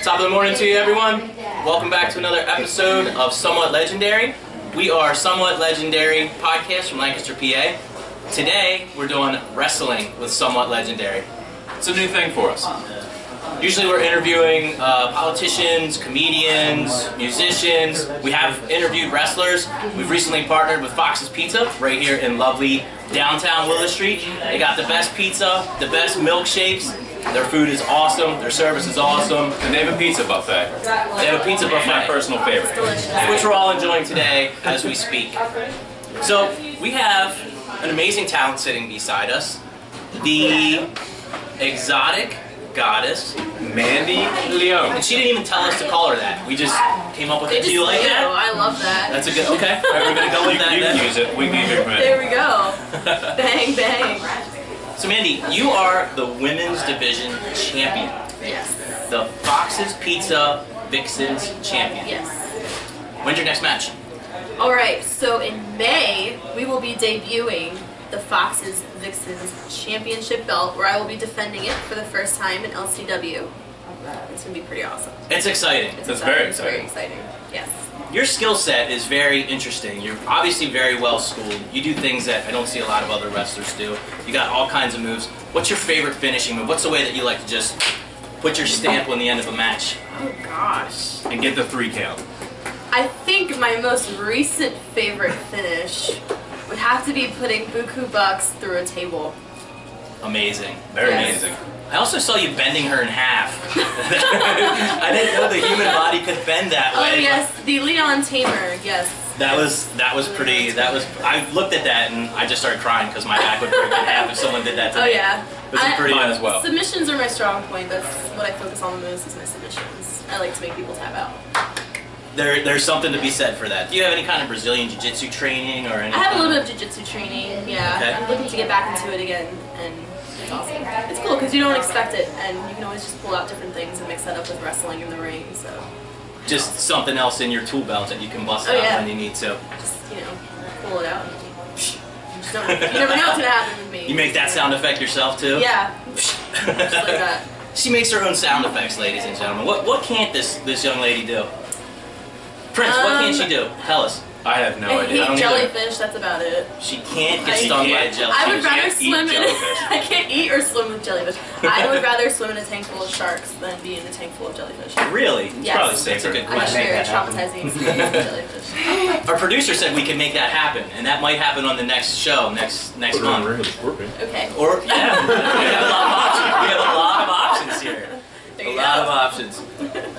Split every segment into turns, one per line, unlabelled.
Top of the morning to you, everyone. Welcome back to another episode of Somewhat Legendary. We are Somewhat Legendary podcast from Lancaster, PA. Today, we're doing wrestling with Somewhat Legendary.
It's a new thing for us.
Usually we're interviewing politicians, comedians, musicians. We have interviewed wrestlers. We've recently partnered with Fox's Pizza right here in lovely downtown Willow Street. They got the best pizza, the best milkshakes. Their food is awesome. Their service is awesome.
And they have a pizza buffet.
They have a pizza buffet.
My personal favorite.
Which we're all enjoying today as we speak. So we have an amazing talent sitting beside us. The exotic goddess,
Mandy Leone.
and she didn't even tell us to call her that. We just came up with it. Do you like that?
I love that.
That's a good, okay. All right, we're going to go with that
You
then.
can use it. We can use it.
There we go. Bang, bang.
So Mandy, you are the women's division champion.
Yes.
The Fox's Pizza Vixens champion.
Yes.
When's your next match?
Alright, so in May, we will be debuting the Fox's Vixens Championship belt, where I will be defending it for the first time in LCW. It's going to be pretty awesome.
It's exciting.
That's very
It's very
exciting.
exciting. Yes.
Your skill set is very interesting. You're obviously very well schooled. You do things that I don't see a lot of other wrestlers do. You got all kinds of moves. What's your favorite finishing move? What's the way that you like to just put your stamp on the end of a match?
Oh gosh.
And get the 3 count.
I think my most recent favorite finish would have to be putting Buku Bucks through a table.
Amazing.
Very
Yes.
amazing.
I also saw you bending her in half. I didn't know the human body could bend that way.
Oh yes, the Leon Tamer, yes.
That was pretty. I looked at that and I just started crying because my back would break in half if someone did that to
Oh
me.
yeah.
This is pretty.
Mine as well.
Submissions are my strong point. That's what I focus on the most, is my submissions. I like to make people tap out.
There's something to be said for that. Do you have any kind of Brazilian Jiu-Jitsu training or anything?
I have a little bit of jiu-jitsu training, yeah.
Okay.
I'm looking to get back into it again, and it's awesome. It's cool because you don't expect it, and you can always just pull out different things and mix that up with wrestling in the ring, so.
Just something else in your tool belt that you can bust
Oh,
out
yeah.
when you need to.
Just, pull it out. You never know what's gonna happen with me.
You make that sound effect yourself too?
Yeah. Just like that.
She makes her own sound effects, ladies and gentlemen. What can't this young lady do? Prince, what can't she do? Tell us.
I have no
I
idea.
hate jellyfish, that's about it.
She can't get
I
stung by a
can't.
jellyfish.
I would rather
can't eat
swim in
jellyfish.
I can't eat or swim with jellyfish. I would rather swim in a tank full of sharks than be in a tank full of jellyfish.
Really?
It's
Yes.
probably
That's a
safer.
good
I had a
question.
very traumatizing experience with jellyfish.
Our producer said we can make that happen, and that might happen on the next show, next month.
Okay.
Or, yeah, we have a lot of options. We have a lot of options here.
There
A
you
lot
go.
of options.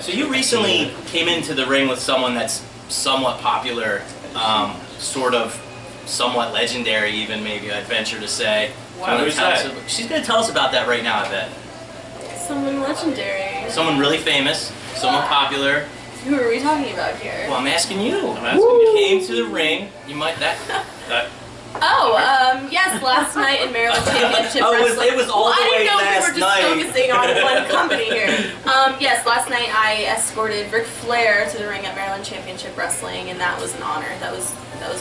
So you recently came into the ring with someone that's somewhat popular, sort of somewhat legendary even, maybe I'd venture to say.
Wow, who's that?
She's going to tell us about that right now, I bet.
Someone legendary.
Someone really famous, someone popular.
Who are we talking about here?
Well, I'm asking you.
I'm asking you.
You came to the ring, you might, that
Yes, last night in Maryland Championship Wrestling.
it was all the way
I didn't know
last
we were just
night.
focusing on one company here. Yes, last night I escorted Ric Flair to the ring at Maryland Championship Wrestling, and that was an honor. That was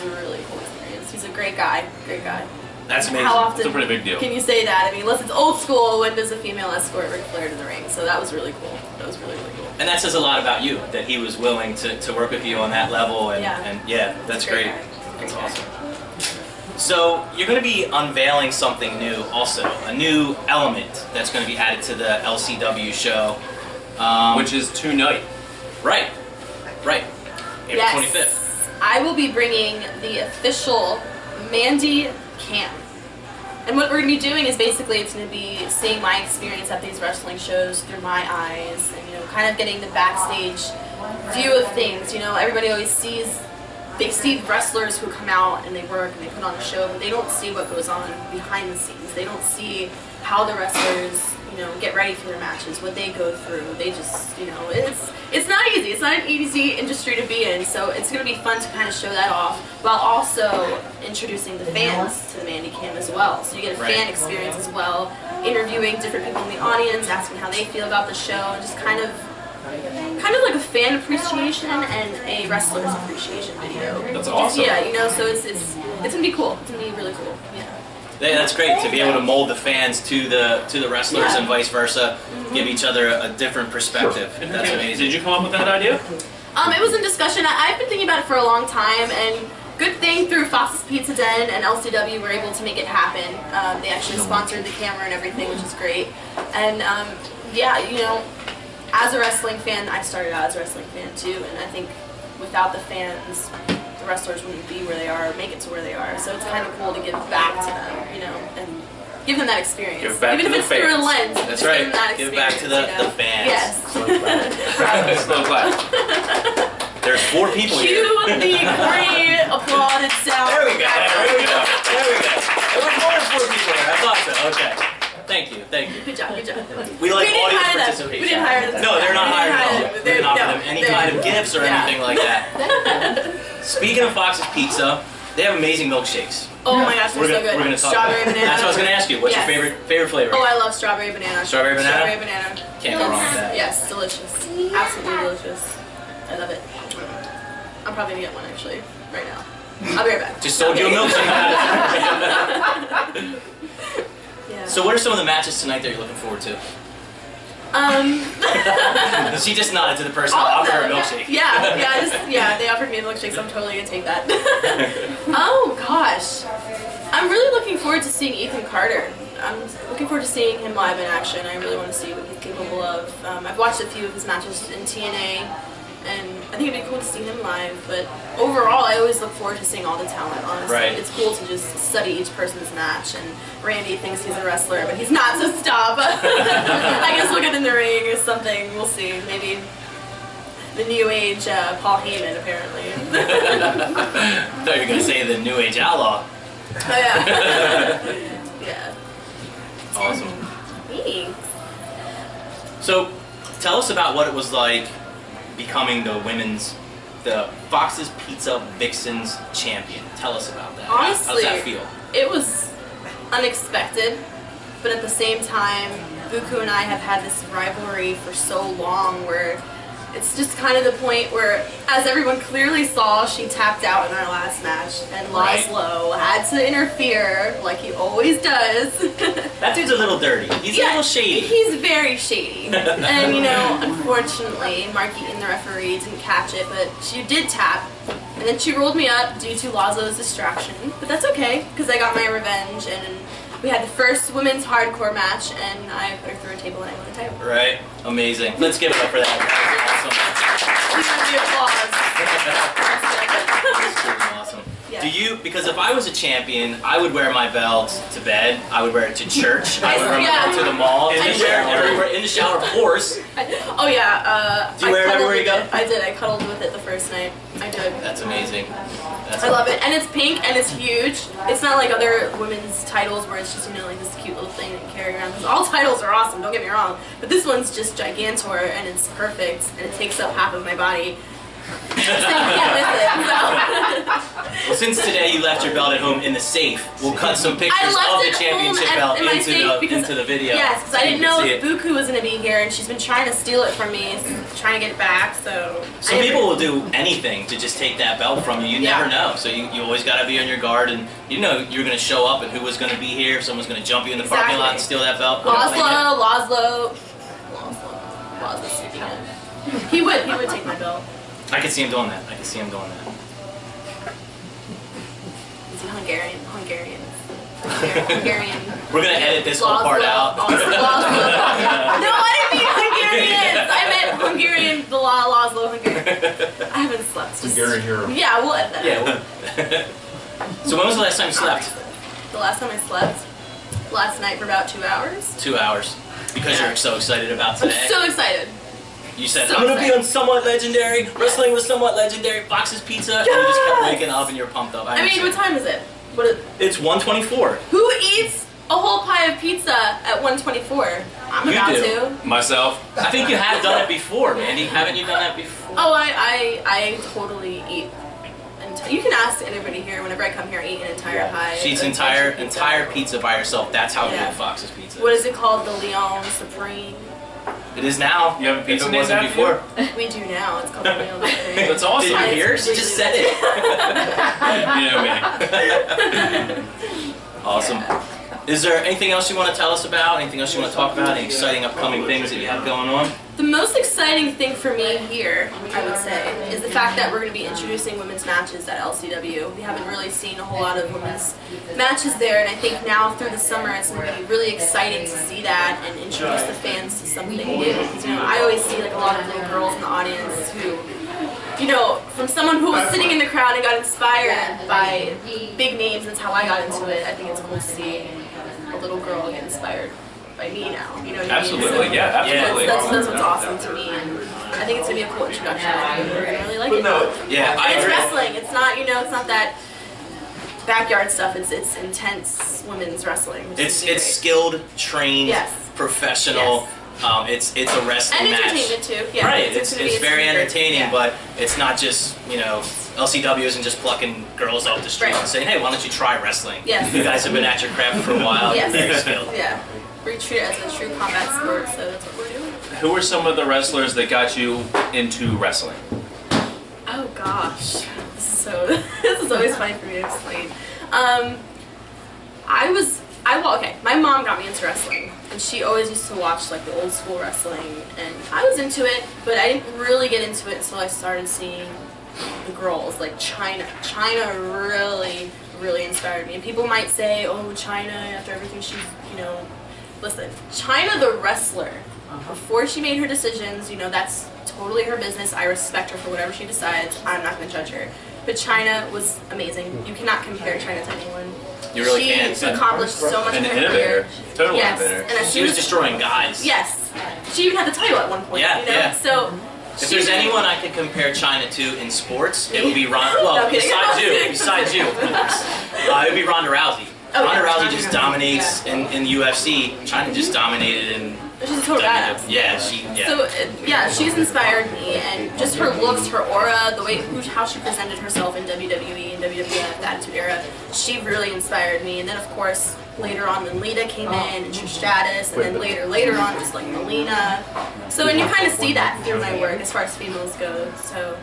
a really cool experience. He's a great guy. Great guy.
That's amazing.
How often
It's a pretty big deal.
can you say that? I mean, unless it's old school, when does a female escort Ric Flair to the ring? So that was really cool. That was really, really cool.
And that says a lot about you, that he was willing to work with you on that level, and yeah, that's great. That's awesome. So you're going to be unveiling something new also, a new element that's going to be added to the LCW show.
Which is tonight.
Right, April 25th.
I will be bringing the official Mandy cam. And what we're going to be doing is basically it's going to be seeing my experience at these wrestling shows through my eyes and, kind of getting the backstage view of things. Everybody always sees, they see wrestlers who come out and they work and they put on a show, but they don't see what goes on behind the scenes. They don't see how the wrestlers, get ready for their matches, what they go through. They just, it's not easy. It's not an easy industry to be in, so it's going to be fun to kind of show that off while also introducing the fans to the Mandy Cam as well. So you get a fan experience as well, interviewing different people in the audience, asking how they feel about the show, and just kind of like a fan appreciation and a wrestler's appreciation video.
That's awesome.
Yeah, so it's gonna be cool. It's gonna be really cool. Yeah.
That's great to be able to mold the fans to the wrestlers and vice versa, give each other a different perspective. That's amazing.
Did you come up with that idea?
It was in discussion. I've been thinking about it for a long time, and good thing through Fox's Pizza Den and LCW we're able to make it happen. They actually sponsored the camera and everything, which is great. And yeah, you know, as a wrestling fan, I started out as a wrestling fan too, and I think without the fans, the wrestlers wouldn't be where they are or make it to where they are. So it's kind of cool to give back to them, you know, and give them that experience.
Give back
even
to
if
the
it's through a
fans.
lens.
That's
just
right.
Give them that
Give back to
experience,
the fans.
Yes.
Slow clap.
There's 4 people
Cue
here.
the great applauded sound.
There we go. There we go. There we go. There were more than 4 people here. I thought so. Okay. Thank you. Thank you.
Good job. Good job.
We like
didn't
audience
hire them.
participation.
We didn't hire them.
No, they're not hired at all. We didn't offer them any kind of gifts or anything like that. Speaking of Fox's Pizza, they have amazing milkshakes.
Oh my gosh, they're so good.
We're gonna talk
Strawberry
about it.
banana.
That's what I was gonna ask you. What's your favorite flavor?
Oh, I love strawberry banana.
Strawberry banana?
Strawberry banana.
Can't go wrong with that.
Yes, delicious. Absolutely delicious. I love it. I'm probably gonna get one actually right now. I'll be right back.
Just sold you a milkshake.
Yeah.
So what are some of the matches tonight that you're looking forward to? She just nodded to the person that
All of
offered her a
them.
milkshake.
Yeah, they offered me a milkshake, so I'm totally gonna take that. Oh gosh, I'm really looking forward to seeing Ethan Carter. I'm looking forward to seeing him live in action. I really want to see what he's capable of. I've watched a few of his matches in TNA, and I think it'd be cool to see him live. But overall, I always look forward to seeing all the talent, honestly.
Right.
It's cool to just study each person's match, and Randy thinks he's a wrestler, but he's not, so stop. I guess we'll get in the ring or something. We'll see. Maybe the new age Paul Heyman, apparently.
I thought you were going to say the New Age Outlaw.
Oh, yeah. Yeah.
Awesome.
Thanks.
So, tell us about what it was like becoming the Fox's Pizza Vixens champion. Tell us about that.
Honestly,
how does that feel?
It was unexpected, but at the same time, Buku and I have had this rivalry for so long where it's just kind of the point where, as everyone clearly saw, she tapped out in our last match, and Laszlo had to interfere, like he always does.
That dude's a little dirty. He's a little shady.
He's very shady. And, you know, unfortunately, Mark Eaton, the referee, didn't catch it, but she did tap. And then she rolled me up due to Laszlo's distraction. But that's okay, because I got my revenge, and we had the first women's hardcore match, and I put her through a table and I won the title.
Right? Amazing. Let's give it up for that. Awesome. Awesome.
Yeah.
Do you, because if I was a champion, I would wear my belt to bed, I would wear it to church, I would wear my belt to the mall, in the shower, everywhere, in the shower, of course.
Oh yeah,
Do you wear it everywhere you go?
I did, I cuddled with it the first night. I did.
That's amazing.
I love it, and it's pink and it's huge. It's not like other women's titles where it's just, you know, like this cute little thing that you carry around. 'Cause all titles are awesome, don't get me wrong, but this one's just gigantor and it's perfect and it takes up half of my body. So you can't miss it. So.
Well, since today you left your belt at home in the safe, we'll cut some pictures of the championship belt into the video.
Yes, because I didn't know if Buku was going to be here, and she's been trying to steal it from me, trying to get it back, so...
Some people will do anything to just take that belt from you. You never know, so you always got to be on your guard, and you know you're going to show up and who was going to be here, if someone's going to jump you in the parking lot and steal that belt.
Laszlo's sneaking in. He would take my belt.
I could see him doing that. I could see him doing that.
Is he Hungarian? Hungarian.
We're gonna edit this whole part out.
No, I didn't mean Hungarians. I meant Hungarian. The Laszlo Hungarian. I haven't slept.
Hungarian hero.
Yeah, we'll edit that.
Yeah. So when was the last time you slept?
The last time I slept? Last night for about 2 hours.
2 hours. Because you're so excited about today.
I'm so excited.
You said, I'm going to be on Somewhat Legendary, Wrestling with Somewhat Legendary, Fox's Pizza, and you just kept waking up and you're pumped up.
I mean, what time is it?
It's 1:24.
Who eats a whole pie of pizza at 1:24? I'm about to.
Myself.
I think you have done it before, Mandy. Haven't you done that before?
Oh, I totally eat. You can ask everybody here. Whenever I come here, I eat an entire pie.
She eats entire pizza by herself. That's how good Fox's Pizza is.
What is it called? The Leon Supreme.
It is now.
You have a pizza
it
named
wasn't
after
before.
We do now. It's called the Leon Supreme.
That's awesome.
Did you hear? She just said it.
You know me.
Awesome.
Yeah.
Is there anything else you want to tell us about? Anything else you want to talk about? Any exciting upcoming things that you have going on?
The most exciting thing for me here, I would say, is the fact that we're going to be introducing women's matches at LCW. We haven't really seen a whole lot of women's matches there, and I think now through the summer it's going to be really exciting to see that and introduce the fans to something new. Because, I always see like a lot of little girls in the audience who, from someone who was sitting in the crowd and got inspired by big names, that's how I got into it. I think it's cool to see a little girl get inspired by me now. You know what
Absolutely,
I mean? So
absolutely.
That's what's awesome to me, and I think it's gonna be a cool introduction. I think we're gonna really like it.
Yeah, I
it's
agree.
wrestling. It's not, it's not that backyard stuff. It's intense women's wrestling.
It's skilled, trained, professional.
Yes.
It's a wrestling match.
And entertainment too. Yeah.
Right. It's very entertaining,
yeah.
but it's not just LCW isn't just plucking girls off the street and saying, hey, why don't you try wrestling?
Yes.
You guys have been at your craft for a while.
Yes.
You're very skilled.
Yeah. We treat it as a true combat sport, so that's what we're doing.
Who are some of the wrestlers that got you into wrestling?
Oh gosh, this is always funny for me to explain. My mom got me into wrestling, and she always used to watch like the old school wrestling, and I was into it, but I didn't really get into it until I started seeing the girls, like China. China really inspired me. And people might say, oh, China, after everything she's, listen, China the wrestler, before she made her decisions, that's totally her business. I respect her for whatever she decides. I'm not going to judge her. But China was amazing. You cannot compare China to anyone.
You really can't.
She accomplished so much in
An
her
innovator.
career.
Total
Yes.
innovator.
And as
She was destroying guys.
Yes. She even had the title at one point.
Yeah.
So
If there's anyone I could compare China to in sports, it would be Ronda.
No
Well,
kidding.
besides you, it would be Ronda Rousey.
Oh,
Ronda
yeah.
Rousey just dominates in UFC. China just dominated in.
she's a total badass.
Yeah,
So she's inspired me, and just her looks, her aura, the way how she presented herself in WWE and WWF, the Attitude Era, she really inspired me. And then of course later on when Lita came in and Trish Stratus, and then later on just like Melina. So and you kind of see that through my work as far as females go. So.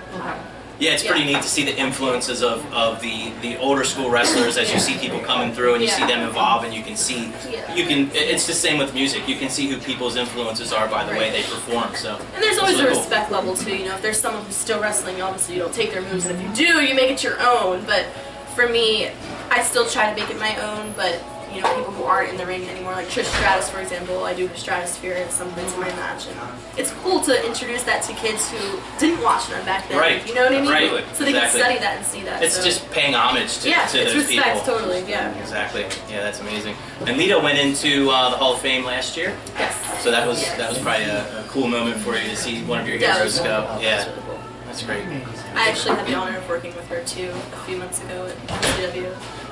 Yeah, it's pretty neat to see the influences of the older school wrestlers as you see people coming through and you see them evolve, and you can see it's the same with music. You can see who people's influences are by the way they perform. So
and there's always a
really cool.
respect level too. If there's someone who's still wrestling, obviously you don't take their moves, and if you do, you make it your own. But for me, I still try to make it my own. But people who aren't in the ring anymore, like Trish Stratus, for example, I do her Stratosphere at some points in my match, and it's cool to introduce that to kids who didn't watch them back then.
Right.
You know what I mean?
Right.
So they can study that and see that.
It's just paying homage to
it's
those
respect,
people.
totally. Yeah.
Exactly. Yeah, that's amazing. And Lita went into the Hall of Fame last year.
Yes.
So that was probably a cool moment for you to see one of your heroes go. Yeah.
Really cool.
That's great.
I actually had the honor of working with her too a few months ago at CW.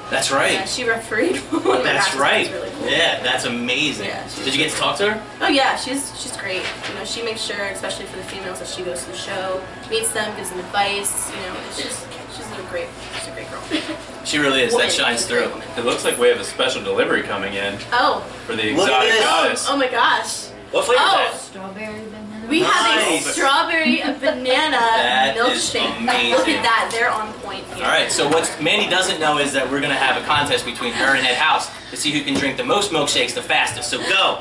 That's right.
Yeah, she refereed one of my
That's
matches.
right.
It was really cool.
Yeah, that's amazing.
Yeah,
Did you get to talk to her?
Oh yeah, she's great. She makes sure, especially for the females, that she goes to the show, meets them, gives them advice. She's a great girl.
She really is.
Woman.
That shines through.
It looks like we have a special delivery coming in
Oh.
for the
Look at
exotic
this.
goddess.
Oh my gosh.
What flavor is that?
Strawberry banana.
We have a
Nice.
strawberry banana
That is
milkshake.
amazing.
Look at that. They're on point here.
All right. So what Mandy doesn't know is that we're gonna have a contest between her and Head House to see who can drink the most milkshakes the fastest. So go.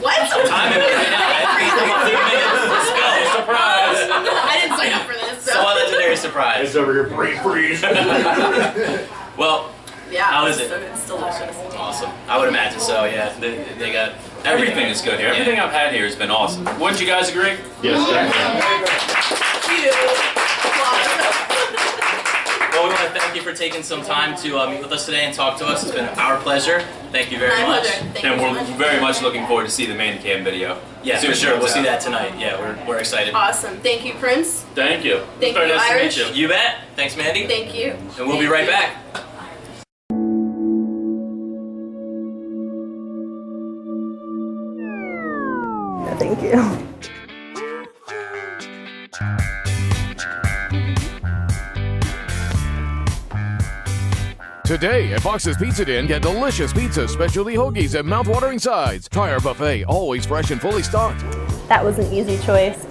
What?
Time it right now. Every 3 minutes. Let's go.
Surprise!
I didn't sign up for this.
So a legendary surprise.
It's over here, brain freeze.
Well,
Yeah.
How is it?
So good. It's delicious.
awesome. I would imagine so. Yeah. They got
Everything is good here.
Yeah.
Everything I've had here has been awesome. Wouldn't you guys agree?
Yes,
Well, we want to thank you for taking some time to meet with us today and talk to us. It's been our pleasure. Thank you very
My
much.
pleasure. Thank you
And
so
we're
much.
very much looking forward to see the Mandy Cam video.
Yeah,
Soon
for
as it
sure.
comes
We'll see
out.
that tonight. Yeah, we're excited.
Awesome. Thank you, Prince.
Thank you.
Thank
Very
you,
nice
Irish.
to meet you.
You bet. Thanks, Mandy.
Thank you.
And we'll be right back.
Thank you.
Today at Fox's Pizza Den, get delicious pizza, specialty hoagies, and mouth-watering sides. Try our buffet, always fresh and fully stocked.
That was an easy choice.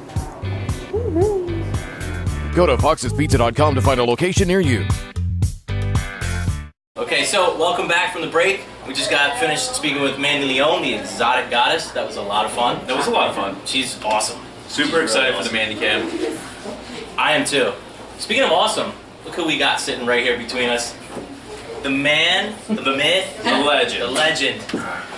Go to foxespizza.com to find a location near you.
Okay, so welcome back from the break. We just got finished speaking with Mandy Leone, the exotic goddess. That was a lot of fun.
That was a lot of fun.
She's awesome.
Super excited for the Mandy Cam.
I am too. Speaking of awesome, look who we got sitting right here between us. The man, the myth,
The legend.
the legend,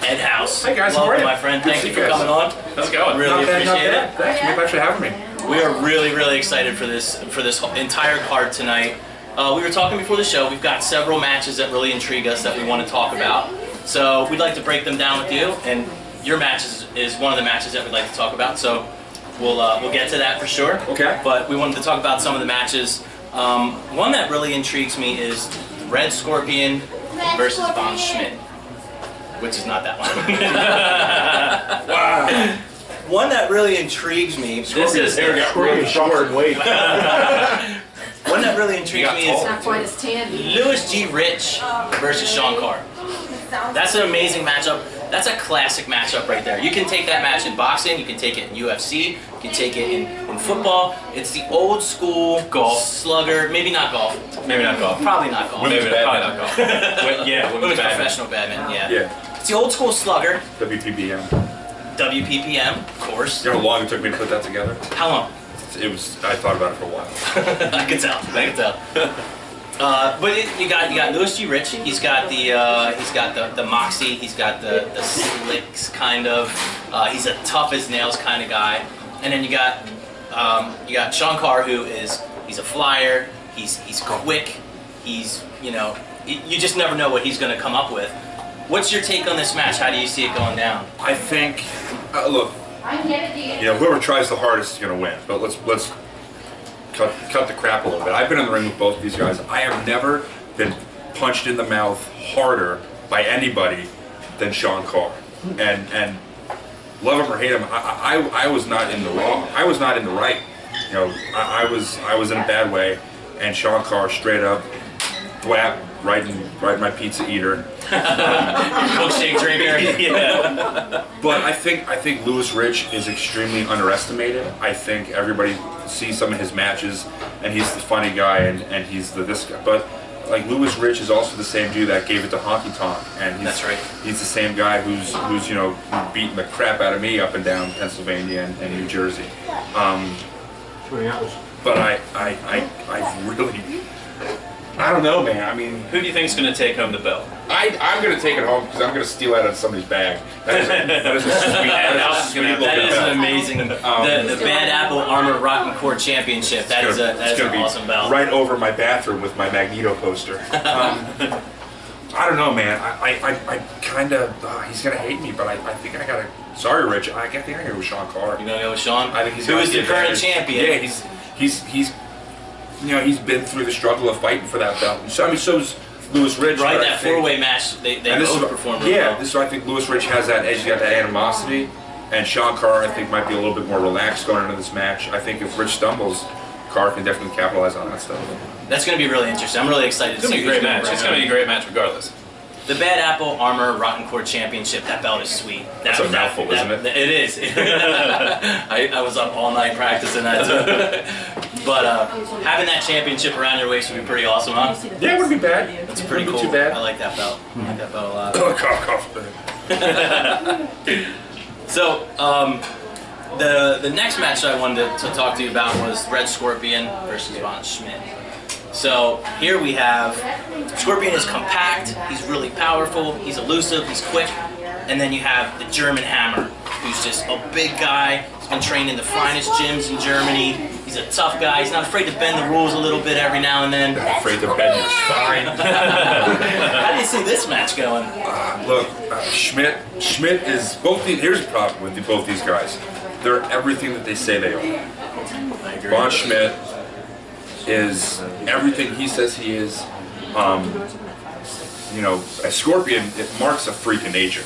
Ed House.
Hey guys, how are
Welcome,
you?
my friend.
Good
Thank
to
you
see
for
you guys.
coming on.
How's it going?
Really
Not bad, not
appreciate
bad.
it.
Thanks for having me.
We are really, really excited for this entire card tonight. We were talking before the show. We've got several matches that really intrigue us that we want to talk about. So we'd like to break them down with you, and your match is one of the matches that we'd like to talk about. So we'll get to that for sure.
Okay.
But we wanted to talk about some of the matches. One that really intrigues me is Red Scorpion versus Von Schmidt, which is not that one.
Wow.
One that really intrigues me.
This is
Really short weight.
One that really intrigues me is
Not quite as tan.
Lewis G. Rich versus Sean Carr. That's an amazing matchup. That's a classic matchup right there. You can take that match in boxing, you can take it in UFC, you can take it in football. It's the old school
Golf.
slugger, maybe not golf.
Maybe not golf.
Probably not golf.
Maybe probably not golf. Yeah,
Women's
women's badminton.
professional badminton, yeah.
Yeah.
It's the old school slugger,
WPBM.
WPPM, of course.
You know how long it took me to put that together?
How long?
I thought about it for a while.
I can tell. But you got Lewis G. Rich. He's got the moxie. He's got the slicks kind of. He's a tough as nails kind of guy. And then you got Sean Carr, who he's a flyer. He's quick. He's you just never know what he's going to come up with. What's your take on this match? How do you see it going down?
I think, look, whoever tries the hardest is going to win. But let's cut the crap a little bit. I've been in the ring with both of these guys. I have never been punched in the mouth harder by anybody than Sean Carr. And love him or hate him, I was not in the wrong. I was not in the right. I was in a bad way, and Sean Carr straight up thwap right in my pizza eater.
Milkshake drinker.
Yeah.
But I think Lewis Rich is extremely underestimated. I think everybody sees some of his matches, and he's the funny guy, and he's this guy. But like Lewis Rich is also the same dude that gave it to Honky Tonk, and
That's right.
He's the same guy who's beating the crap out of me up and down Pennsylvania and New Jersey. But I really. I don't know, man. I mean,
Who do you think's going to take home the belt?
I'm going to take it home because I'm going to steal it out of somebody's bag. That is a sweet little
That is
belt.
an amazing. The Bad Apple Armor Rotten Core Championship. That is an awesome belt.
Right over my bathroom with my Magneto poster. I don't know, man. I kind of. He's going to hate me, but I think I got to. Sorry, Rich. I think I got to go with Sean Carr.
You gonna go with Sean?
I think he's
who
got
is the current
advantage.
champion?
Yeah, he's he's been through the struggle of fighting for that belt. So's Lewis Rich.
Right,
but I
that
think-
four-way match, they both performed really
Yeah,
well.
this is why I think Lewis Rich has that edge. He's got that animosity, and Sean Carr I think might be a little bit more relaxed going into this match. I think if Rich stumbles, Carr can definitely capitalize on that stuff.
That's going to be really interesting. I'm really excited
It's
to
going
see
to be a
who's
great
gonna
match. It's
bring
going to be a great match regardless.
The Bad Apple Armor Rotten Core Championship. That belt is sweet.
That's a mouthful, isn't it?
It is. I was up all night practicing that too. But having that championship around your waist would be pretty awesome, huh?
Yeah, it wouldn't be bad.
That's pretty cool.
Too bad.
I like that belt. I like that belt a lot.
Cough.
So, the next match I wanted to talk to you about was Red Scorpion versus Von Schmidt. So here we have Scorpion is compact, he's really powerful, he's elusive, he's quick, and then you have the German Hammer, who's just a big guy. He's been trained in the finest gyms in Germany. He's a tough guy. He's not afraid to bend the rules a little bit every now and then.
Afraid to bend your spine.
How do you see this match going?
Look, Schmidt is both. Here's the problem with both these guys. They're everything that they say they are. Von Schmidt is everything he says he is. A Scorpion, it marks a freak of nature.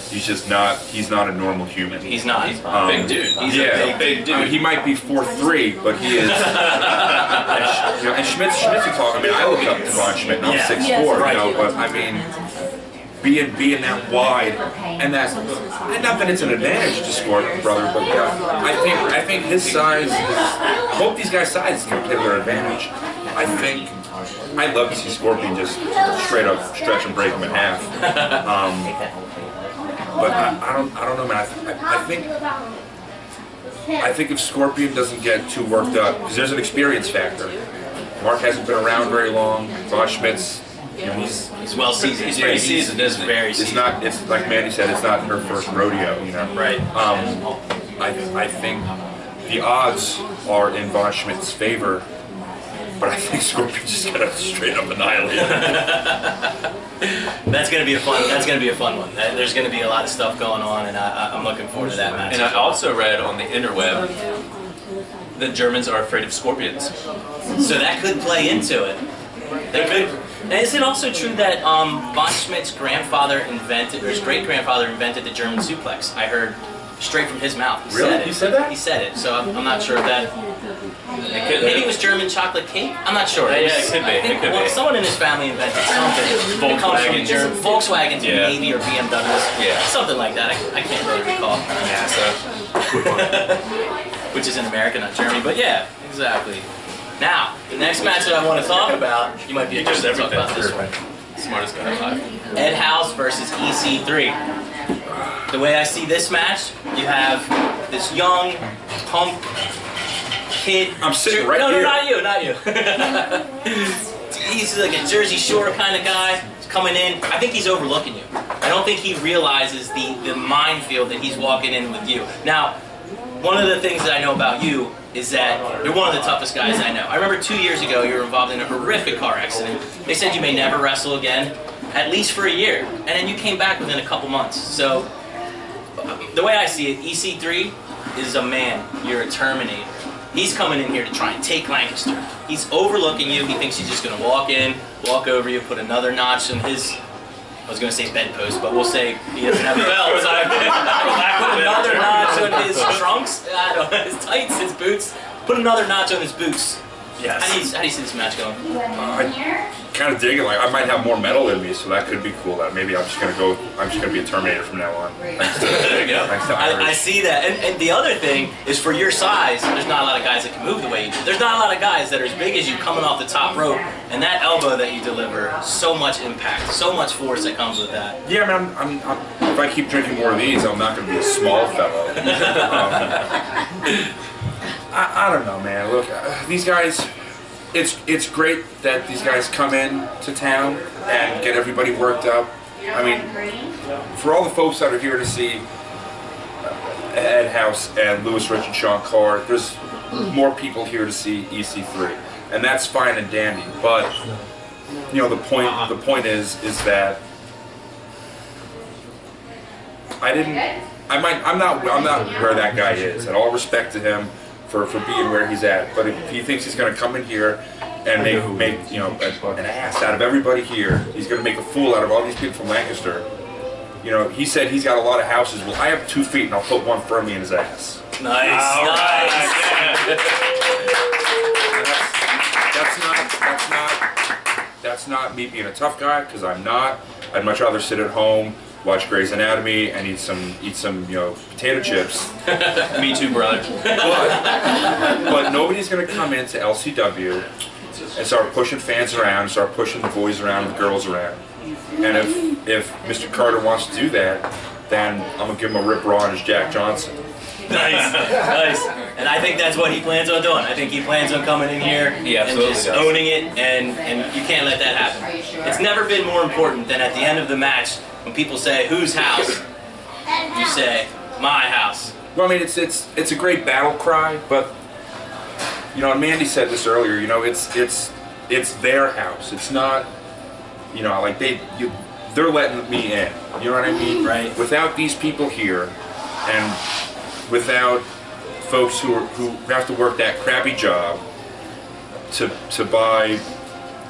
He's just not. He's not a normal human.
He's not. He's
a big dude. He's a big dude.
I mean, he might be 4'3", but he is. and Schmidt's a talk. I mean, I look up to Von Schmidt, and I'm
Yeah.
6'4",
Right.
but I mean, being that wide, and not that it's an advantage to Scorpion, brother, but I think his size, both these guys' sizes can play to their advantage. I'd love to see Scorpion just straight up stretch and break him in half. But I don't know, man. I think if Scorpion doesn't get too worked up, because there's an experience factor. Mark hasn't been around very long. Von Schmidt's, you know, he's
well seasoned. He's very seasoned, isn't it? Very seasoned.
It's like Mandy said, it's not her first rodeo, you know.
Right.
I think the odds are in Von Schmidt's favor, but I think Scorpion's just gonna straight up annihilate him.
That's gonna be a fun one. There's gonna be a lot of stuff going on, and I'm looking forward to that match.
And I also read on the interweb that Germans are afraid of scorpions.
So that could play into it. They could. And is it also true that Von Schmidt's grandfather invented, or his great-grandfather invented the German suplex? I heard straight from his mouth.
Really? He said that?
He said it. So I'm not sure if that. Maybe it was German chocolate cake. I'm not sure.
Yeah, it could be. It could be.
Someone in his family invented something.
Volkswagen,
Volkswagens,
yeah.
maybe, or BMWs.
Yeah.
Something like that. I can't really recall.
NASA.
Which is in America, not Germany. But yeah, exactly. Now, the next match that I want to talk about, you might be able to talk about this one.
Smartest guy alive.
Ed House versus EC3. The way I see this match, you have this young punk kid.
I'm sitting right here.
No, not you. He's like a Jersey Shore kind of guy. He's coming in. I think he's overlooking you. I don't think he realizes the minefield that he's walking in with you. Now, one of the things that I know about you is that you're one of the toughest guys I know. I remember 2 years ago you were involved in a horrific car accident. They said you may never wrestle again, at least for a year. And then you came back within a couple months. So, the way I see it, EC3 is a man. You're a Terminator. He's coming in here to try and take Lancaster. He's overlooking you. He thinks he's just going to walk in, walk over you, put another notch in his, I was going to say bedpost, but we'll say he doesn't have a belt. Put another notch on his trunks, I don't know, his tights, his boots. Put another notch on his boots.
Yes.
How do you see this match going?
I kind of dig it. Like I might have more metal in me, so that could be cool. That maybe I'm just gonna be a Terminator from now on.
There you go. I see that. And the other thing is, for your size, there's not a lot of guys that can move the way you do. There's not a lot of guys that are as big as you coming off the top rope, and that elbow that you deliver, so much impact, so much force that comes with that.
Yeah, I mean, I'm if I keep drinking more of these, I'm not gonna be a small fellow. I don't know, man. Look, these guys. It's great that these guys come in to town and get everybody worked up. I mean, for all the folks that are here to see Ed House and Lewis Rich and Sean Carr, there's more people here to see EC3, and that's fine and dandy. But you know, the point is that I'm not where that guy is. And all respect to him for being where he's at, but if he thinks he's going to come in here and make you know an ass out of everybody here, he's going to make a fool out of all these people from Lancaster. You know, he said he's got a lot of houses. Well, I have 2 feet, and I'll put one firmly in his ass.
Nice.
That's not me being a tough guy, because I'm not. I'd much rather sit at home, watch Grey's Anatomy, and eat some you know, potato chips.
Me too, brother.
But nobody's gonna come into LCW and start pushing fans around, start pushing the boys around, the girls around. And if Mr. Carter wants to do that, then I'm gonna give him a rip raw as Jack Johnson.
Nice. And I think that's what he plans on doing. I think he plans on coming in here and just owning it, and you can't let that happen. It's never been more important than at the end of the match, when people say, "Whose house?" you say, "My house."
Well, I mean, it's a great battle cry, but you know, and Mandy said this earlier. You know, it's their house. It's not, you know, like they're letting me in. You know what I mean?
Right.
Without these people here, and without folks who have to work that crappy job to buy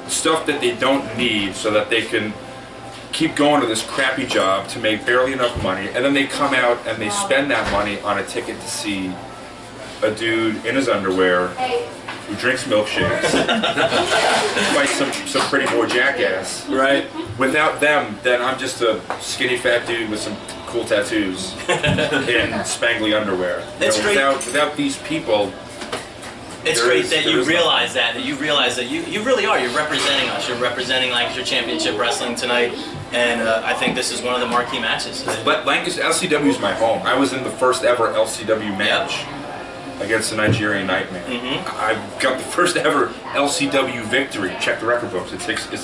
stuff that they don't need, so that they can keep going to this crappy job to make barely enough money, and then they come out and they spend that money on a ticket to see a dude in his underwear who drinks milkshakes, fights some pretty boy jackass.
Right.
Without them, then I'm just a skinny fat dude with some cool tattoos in spangly underwear.
That's great.
Without these people,
It's great that you realize that you really are. You're representing us. You're representing Lancaster Championship Wrestling tonight, and I think this is one of the marquee matches.
But Lancaster LCW is my home. I was in the first ever LCW match against the Nigerian Nightmare. I got the first ever LCW victory. Check the record books. It's history.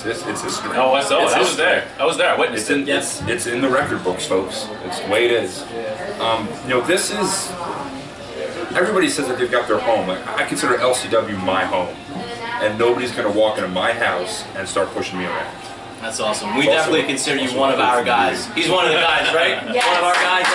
Oh, I saw it. I was there. I was there. I witnessed it.
It's in the record books, folks. It's the way it is. You know, this is. Everybody says that they've got their home. Like, I consider LCW my home, and nobody's going to walk into my house and start pushing me around.
That's awesome. We definitely consider you one of our guys. He's one of the guys, right?
Yes.
One of our guys.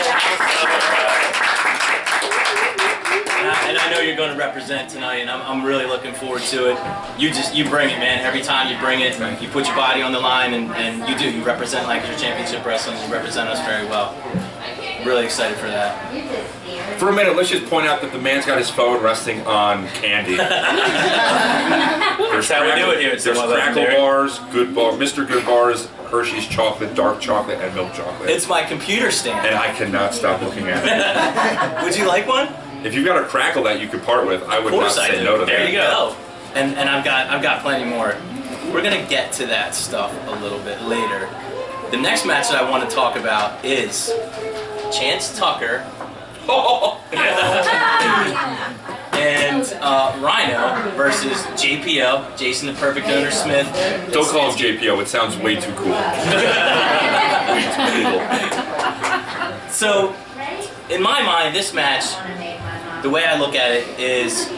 And I know you're going to represent tonight, and I'm really looking forward to it. You bring it, man. Every time you bring it, you put your body on the line, and you do. You represent Lancaster Championship Wrestling. You represent us very well. Really excited for that.
For a minute, let's just point out that the man's got his phone resting on candy. There's
how we do it here.
There's Crackle Bars, Mr. Good Bars, Hershey's chocolate, dark chocolate, and milk chocolate.
It's my computer stand.
And I cannot stop looking at it.
Would you like one?
If you've got a Crackle that you could part with, I would not say no to that.
There you go. And I've got plenty more. We're gonna get to that stuff a little bit later. The next match that I want to talk about is Chance Tucker and Rhino versus JPO, Jason the Perfect Owner Smith.
Don't call him JPO, it sounds way too cool. Way too cool.
So, in my mind, this match, the way I look at it is,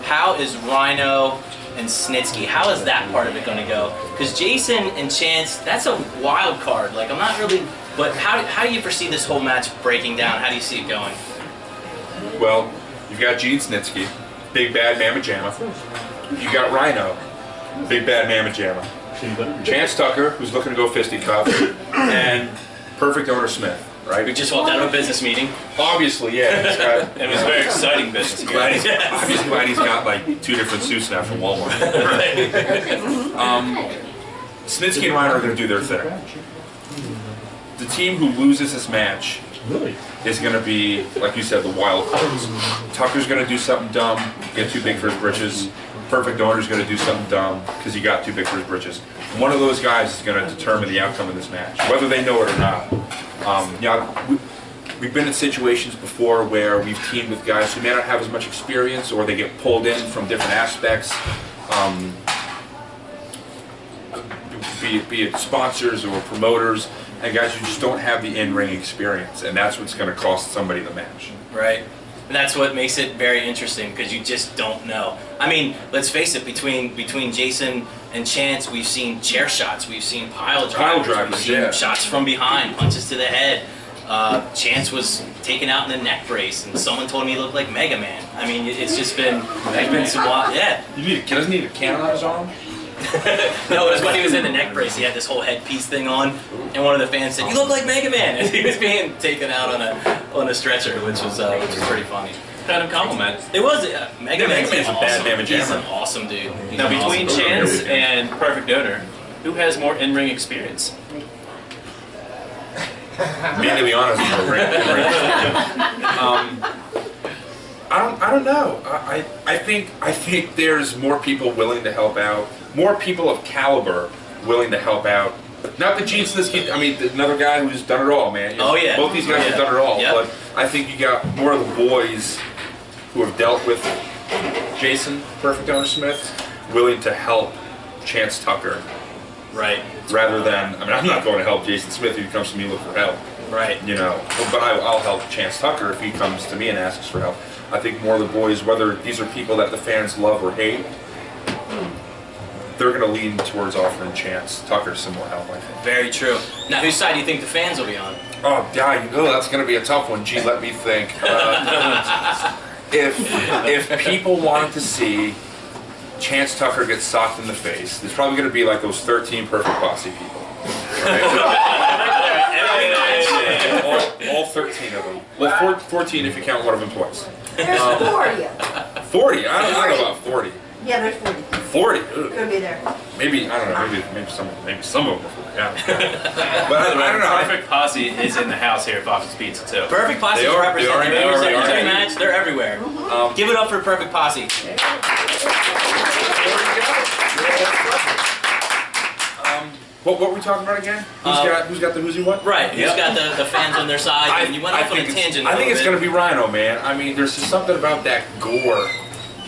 how is Rhino and Snitsky, how is that part of it going to go? Because Jason and Chance, that's a wild card. Like, I'm not really, but how do you foresee this whole match breaking down? How do you see it going?
Well, you've got Gene Snitsky, Big Bad Mamma Jamma. You got Rhino, Big Bad Mamma Jamma. Chance Tucker, who's looking to go fisticuff, and Perfect Owner Smith. Right?
We just walked out of a business meeting.
Obviously, yeah.
It was a very exciting business.
I'm just glad he's got like 2 different suits now from Walmart. Snitsky and Ryan are going to do their thing. The team who loses this match is going to be, like you said, the wild cards. Tucker's going to do something dumb, get too big for his britches. Perfect Owner's going to do something dumb because he got too big for his britches. One of those guys is going to determine the outcome of this match, whether they know it or not. We've been in situations before where we've teamed with guys who may not have as much experience, or they get pulled in from different aspects, be it sponsors or promoters, and guys who just don't have the in-ring experience, and that's what's going to cost somebody the match.
Right. And that's what makes it very interesting, because you just don't know. I mean, let's face it, between Jason and Chance, we've seen chair shots, we've seen pile drivers, we've seen shots from behind, punches to the head. Chance was taken out in the neck brace, and someone told me he looked like Mega Man. I mean, it's just been, there's been some wild, yeah.
Doesn't he need a cannon on his arm?
No, it was when he was in the neck brace. He had this whole headpiece thing on, and one of the fans said, "You look like Mega Man," and he was being taken out on a stretcher, which was pretty funny.
Kind of compliment.
It was Mega Man's
a bad Mamma Jamma.
He's an awesome dude. He's
now, between
awesome
Chance and Perfect Owner, who has more in-ring experience?
Me, to be honest, I don't know. I think there's more people willing to help out, more people of caliber willing to help out. Not the Gene Snitsky, I mean, another guy who's done it all, man. You know, both these guys have done it all, but I think you got more of the boys who have dealt with Jason, Perfect Owner Smith, willing to help Chance Tucker.
Right.
Rather than, I mean, I'm not going to help Jason Smith if he comes to me looking for help.
Right.
You know, but I'll help Chance Tucker if he comes to me and asks for help. I think more of the boys, whether these are people that the fans love or hate, they're going to lean towards offering Chance Tucker some more help, I think.
Very true. Now, whose side do you think the fans will be on?
Oh, yeah, that's going to be a tough one. Gee, let me think. If people wanted to see Chance Tucker get socked in the face, there's probably going to be like those 13 Perfect Posse people. Right? all 13 of them. Well, 14 if you count one of them twice.
There's 40.
40? I don't know about 40.
Yeah, there's 40.
40?
Gonna be there.
Maybe, I don't know, maybe some of them. Yeah. But I don't know.
Perfect Posse is in the house here at Fox's Pizza, too.
Perfect Posse is represented. Every match, they're everywhere. Give it up for Perfect Posse.
What were we talking about again? Who's got the who's he what?
Right. Who's got the fans on their side? And you went off on a tangent.
I think it's going to be Rhino, man. I mean, there's just something about that gore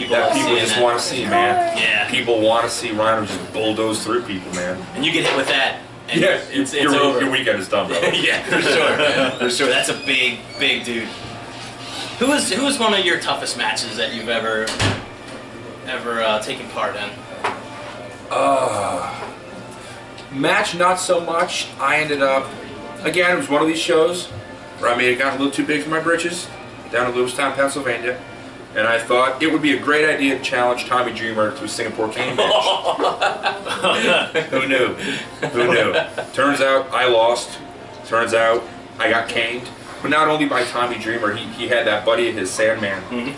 that people just want to see, man.
Yeah.
People want to see Rhino just bulldoze through people, man.
And you get hit with that. And
yeah,
it's over.
Your weekend is done, bro.
Yeah, for sure. For sure. That's a big dude. Who was one of your toughest matches that you've ever taken part in?
Match, not so much. I ended up, again, it was one of these shows where I may have gotten a little too big for my britches down in Lewistown, Pennsylvania, and I thought it would be a great idea to challenge Tommy Dreamer to a Singapore cane match. Who knew? Who knew? Turns out I lost. Turns out I got caned. But not only by Tommy Dreamer, he had that buddy of his, Sandman.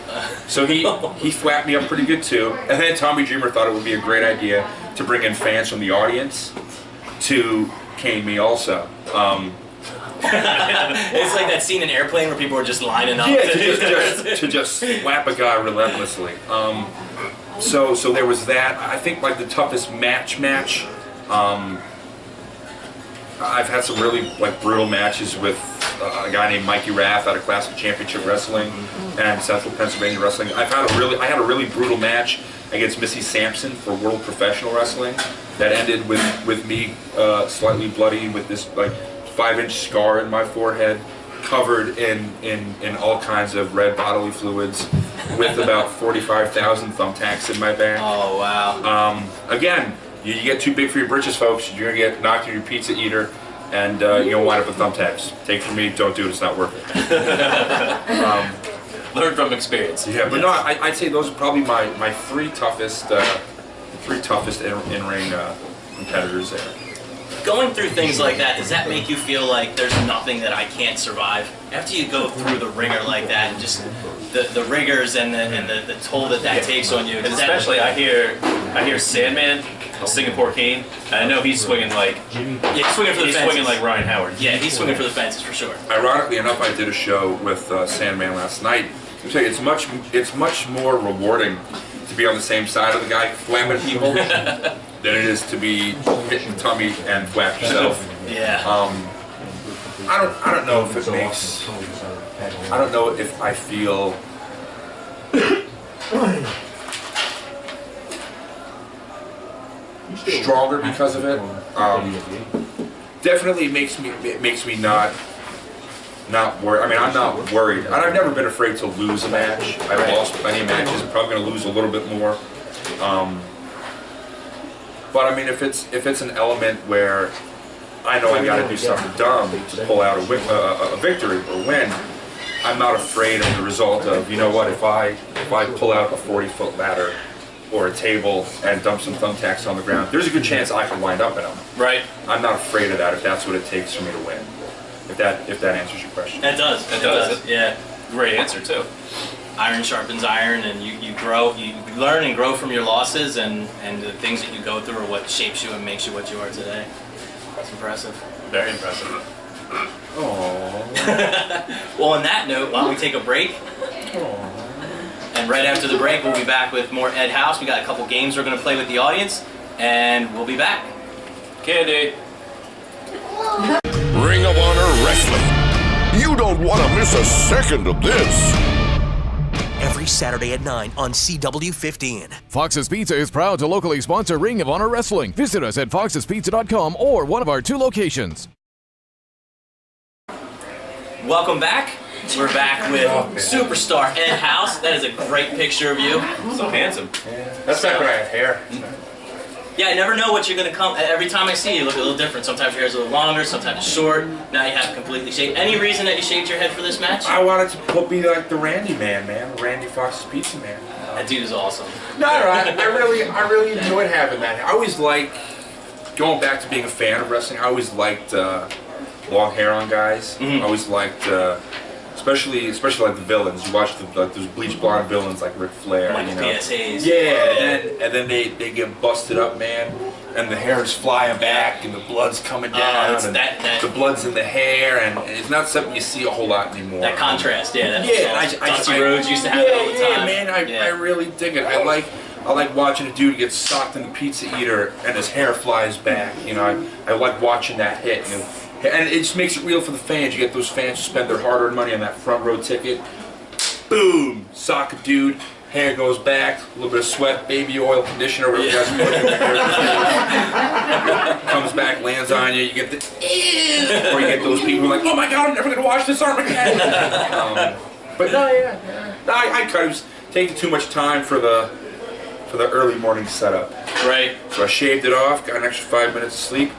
So he flapped me up pretty good too. And then Tommy Dreamer thought it would be a great idea to bring in fans from the audience to cane me also.
It's like that scene in Airplane where people are just lining up.
Yeah, to just slap a guy relentlessly. So there was that. I think like the toughest match. I've had some really like brutal matches with a guy named Mikey Rath out of Lancaster Championship Wrestling and Central Pennsylvania Wrestling. I had a really brutal match against Missy Sampson for World Professional Wrestling that ended with me slightly bloody with this like 5-inch scar in my forehead, covered in all kinds of red bodily fluids, with about 45,000 thumbtacks in my back.
Oh wow!
Again, you get too big for your britches, folks. You're gonna get knocked in your pizza eater, and you're gonna wind up with thumbtacks. Take it from me, don't do it. It's not worth it.
Learn from experience.
Yeah, but no, I'd say those are probably my three toughest in-ring competitors there.
Going through things like that, does that make you feel like there's nothing that I can't survive? After you go through the ringer like that, and just the rigors and the toll that takes on you.
Especially, I hear Sandman, a Singapore cane. And I know he's swinging like
he's swinging for the fences.
Swinging like Ryan Howard.
Yeah, he's swinging for the fences for sure.
Ironically enough, I did a show with Sandman last night. I'm saying it's much more rewarding to be on the same side of the guy flamming people than it is to be hitting the tummy and flap yourself.
Yeah.
I don't know if it makes. I don't know if I feel. Stronger because of it. Definitely it makes me not worried. I mean, I'm not worried. And I've never been afraid to lose a match. I've lost plenty of matches. I'm probably going to lose a little bit more. But I mean, if it's an element where I know I got to do something dumb to pull out a victory or win, I'm not afraid of the result of, you know what, if I pull out a 40-foot ladder or a table and dump some thumbtacks on the ground, there's a good chance I can wind up in them.
Right.
I'm not afraid of that if that's what it takes for me to win. If that answers your question.
It does. It does. Yeah.
Great answer too.
Iron sharpens iron, and you grow, you learn and grow from your losses, and the things that you go through are what shapes you and makes you what you are today. That's impressive.
Very impressive.
Aww.
Well, on that note, why don't we take a break? And right after the break, we'll be back with more Ed House. We got a couple games we're going to play with the audience, and we'll be back.
Candy.
Ring of Honor Wrestling. You don't want to miss a second of this.
Every Saturday at 9 on CW15.
Fox's Pizza is proud to locally sponsor Ring of Honor Wrestling. Visit us at foxespizza.com or one of our 2 locations.
Welcome back. We're back with superstar Ed House. That is a great picture of you.
So handsome.
That's back when I had hair.
Yeah, I never know what you're going to come. Every time I see you, you look a little different. Sometimes your hair's a little longer, sometimes it's short. Now you have it completely shaved. Any reason that you shaved your head for this match?
I wanted to be like the Randy man, Randy Fox's Pizza Man.
That dude is awesome.
No, I really enjoyed having that. I always liked, going back to being a fan of wrestling, I always liked long hair on guys. I always liked especially like the villains. You watch like those bleach blonde villains like Ric Flair,
Like
you know.
PSAs.
Yeah, and then they get busted up, man, and the hair's flying back, and the blood's coming down,
it's
and
that-
the blood's in the hair, and it's not something you see a whole lot anymore.
That contrast, yeah. That
Yeah,
Dusty Rhodes used to have it all the time.
Yeah, man, I really dig it. I like watching a dude get socked in the pizza eater and his hair flies back. You know, I like watching that hit. You know, and it just makes it real for the fans. You get those fans who spend their hard-earned money on that front row ticket. Boom! Sock a dude, hair goes back, a little bit of sweat, baby oil, conditioner, whatever you guys put in your hair. Comes back, lands on you. You get the ew, or you get those people who are like, oh my god, I'm never gonna wash this arm again. But no, I kind of was taking too much time for the early morning setup.
Right.
So I shaved it off, got an extra 5 minutes of sleep.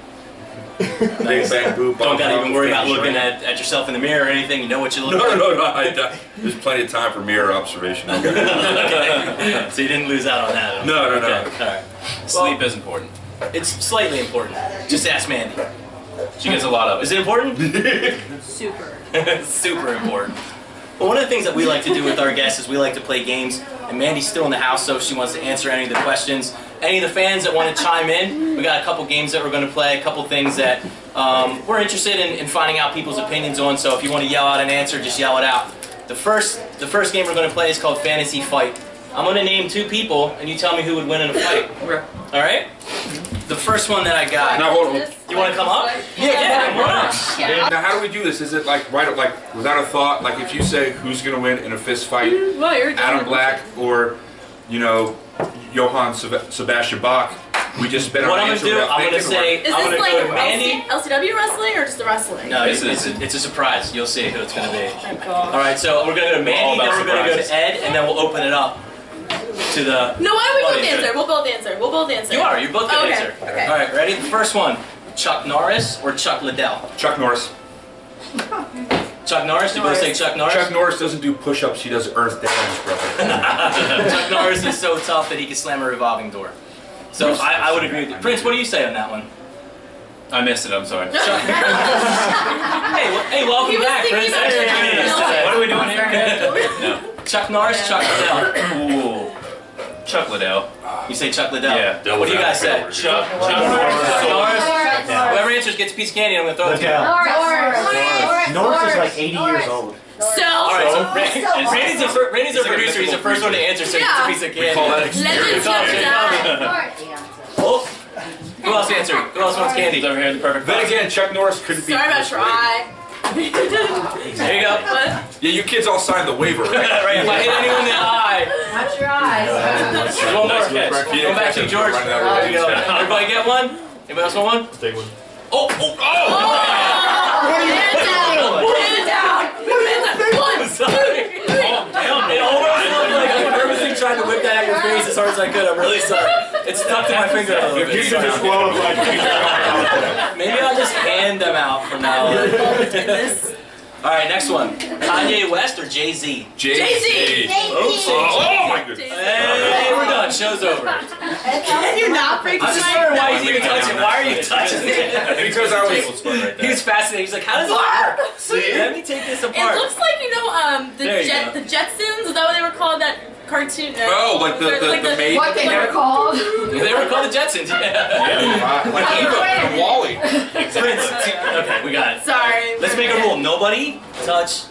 Big bang boom.
Don't gotta even worry about looking at yourself in the mirror or anything. You know what you look like.
No. There's plenty of time for mirror observation.
Okay. So you didn't lose out on that.
No.
All right.
Sleep is important.
It's slightly important. Just ask Mandy.
She gets a lot of it.
Is it important?
Super.
Super important. Well, one of the things that we like to do with our guests is we like to play games, and Mandy's still in the house, so if she wants to answer any of the questions. Any of the fans that want to chime in, we got a couple games that we're going to play, a couple things that we're interested in finding out people's opinions on, so if you want to yell out an answer, just yell it out. The first game we're going to play is called Fantasy Fight. I'm going to name two people, and you tell me who would win in a fight.
Okay.
All right? The first one that I got.
Now hold on.
You want to come up? Yeah, come on up.
Now how do we do this? Is it like without a thought? Like if you say who's gonna win in a fist fight,
Well, you're
Adam Black or Johann Sebastian Bach, we just spit
What
our
I'm going
answer
to do,
without
I'm going to
thinking, or
say,
Is this
I'm going to
like
go to Mandy.
LCW wrestling or just the wrestling?
No, it's a surprise. You'll see who it's going to be.
Thank God.
All right, so we're going to go to Mandy, then
about
we're going to go
surprises.
to Ed, and then we'll open it up to the.
No, why don't we both
audience.
answer? We'll both answer. We'll both answer.
You're both going to
Okay,
answer.
okay.
All right, ready? The first one, Chuck Norris or Chuck Liddell?
Chuck Norris.
Chuck Norris? You both say Chuck Norris?
Chuck Norris doesn't do push-ups. He does earth downs, brother.
Chuck Norris is so tough that he can slam a revolving door. So I would agree with you. Prince, what do you say on that one?
I missed it, I'm sorry.
Hey, welcome
He was
back,
thinking
Prince.
about Chuck Liddell.
What are we doing here? No.
Chuck Norris, Chuck Liddell.
Ooh. Chuck Liddell.
You say Chuck Liddell?
Yeah.
What do you guys say?
Chuck
Chuck
Norris.
Norris? Whoever answers gets a piece of candy and I'm going to throw it to you.
Norris is like 80 years old.
So,
Alright, so Randy's a producer, he's the first one to answer, so he gets a piece of candy.
Call that
legends
experience.
never die.
Oh, who else answered? Who else wants candy?
He's over here in the perfect
Then
box.
again, Chuck Norris couldn't be.
Sorry about try.
There you go.
What?
Yeah, you kids all signed the waiver, right?
Right, if I hit anyone in the eye.
Watch your eyes.
There's one more.
Nice catch.
Go back to you, George. There you go. Everybody get one? Anybody else want one?
Take one.
Oh!
Hands down. One,
Sorry. It almost looked like I purposely tried to whip that at your face as hard as I could. I'm really sorry. It's stuck to my finger a little bit. Maybe I'll just hand them out from now on. Alright, next one. Kanye West or Jay-Z?
Jay-Z.
Oh my goodness.
Hey, we're done. Show's over.
Can you not break
I'm just wondering why he's even touching. Why are you touching it?
Because I was.
He was fascinated. He's like, how does it work? See, let me take this
It
apart.
looks like,
There you go.
the Jetsons. Is that what they were called? That cartoon?
Oh, like the maid.
What they were called?
They were called the Jetsons. Yeah.
Like Eva and Wally.
Prince. Okay, we got it.
Sorry.
Let's make a rule. Nobody touch.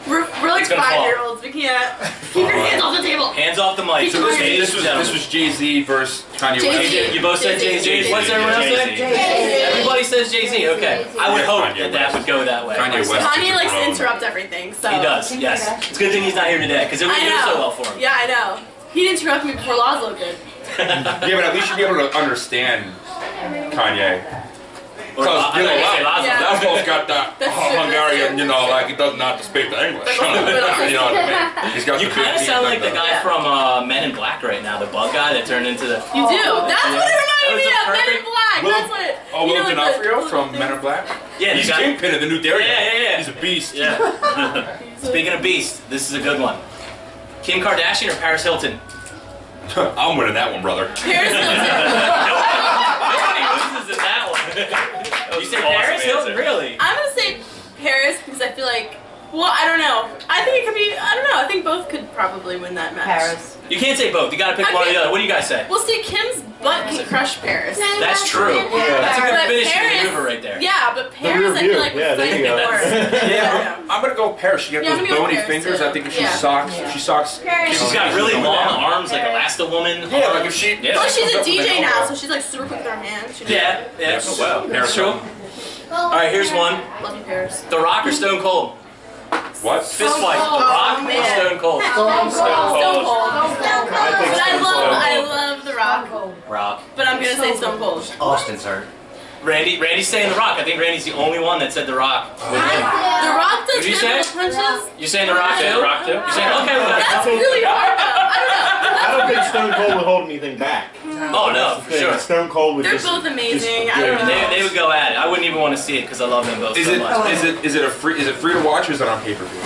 We're like
It's gonna fall.
5-year-olds. We can't. Keep your hands off the table.
Hands off the mic.
So
Ladies and
this
gentlemen.
was Jay-Z versus Kanye West.
Jay-Z.
You both said Jay-Z. What does everyone else say?
Jay-Z.
Everybody says Jay-Z. Okay. I would hope
Kanye
that would go that way.
Kanye West.
Kanye likes to
Grown.
interrupt everything, so.
He does, yes. It's a good thing he's not here today, because it would
I
do
know.
so well for him.
Yeah, I know. He didn't interrupt me before Laszlo did.
Yeah, but at least you'd be able to understand Kanye.
Or,
Because,
I thought you said Laszlo.
Yeah.
Laszlo's got that
That's true.
Hungarian, like he doesn't know how to speak the English. You know what I mean? He's got
You
the
kind of
big
sound
teeth
like the guy from Men in Black right now, the bug guy that turned into the...
You do. That's what it reminded me
That
of.
was a
Men in Black.
Will-
That's what.
Oh,
you
Will
know, like
D'Onofrio
the-
from Men in Black?
Yeah,
He's
the guy-
Kingpin of the new Dairy.
Yeah.
He's a beast.
Yeah. Speaking of beast, this is a good one. Kim Kardashian or Paris Hilton?
I'm winning that one, brother.
Paris Hilton.
Nobody loses in that one. You say
awesome
Paris Hilton?
answer.
Really?
I'm gonna say Paris because I feel like Well, I don't know. I think it could be. I don't know. I think both could probably win that match.
Paris.
You can't say both. You gotta pick one or the other. What do you guys say?
Well, see, Kim's butt can crush Paris.
That's true. That's a good
But
finishing
Paris-
maneuver right there.
Yeah, but Paris, I feel like would fight
you go.
more.
Yeah, I'm gonna go Paris. She got
Yeah, I'm
those
gonna go
bony
Paris,
fingers.
too.
I think if she
Yeah.
socks, she socks.
She's got really long arms, like Elasti-Woman.
Yeah, like if she.
Yeah.
Plus, she's a
comes up with
DJ
an
now,
elbow.
so she's like super quick with her hands. She knows.
Yeah, yeah.
Yes.
Oh, wow.
That's true. All right, here's one.
Love you, Paris.
The Rock or Stone Cold?
What?
Fist fight. The Rock or
man.
Stone Cold?
Stone Cold.
I think
But
Stone
I love The Rock.
Rock.
But I'm gonna say Stone Cold.
Austin's hurt.
Randy's saying The Rock. I think Randy's the only one that said The Rock.
The Rock does
What'd you say?
punches.
You saying The Rock too?
The Rock too?
You saying okay? Well,
That's really hard though.
I don't think Stone Cold would hold anything back.
oh no, for sure.
Stone Cold would
They're
just.
both amazing. I
yeah,
don't know.
They would go at it. I wouldn't even want to see it because I love them both
Is
so
it
much.
is it free to watch or is it on pay-per-view?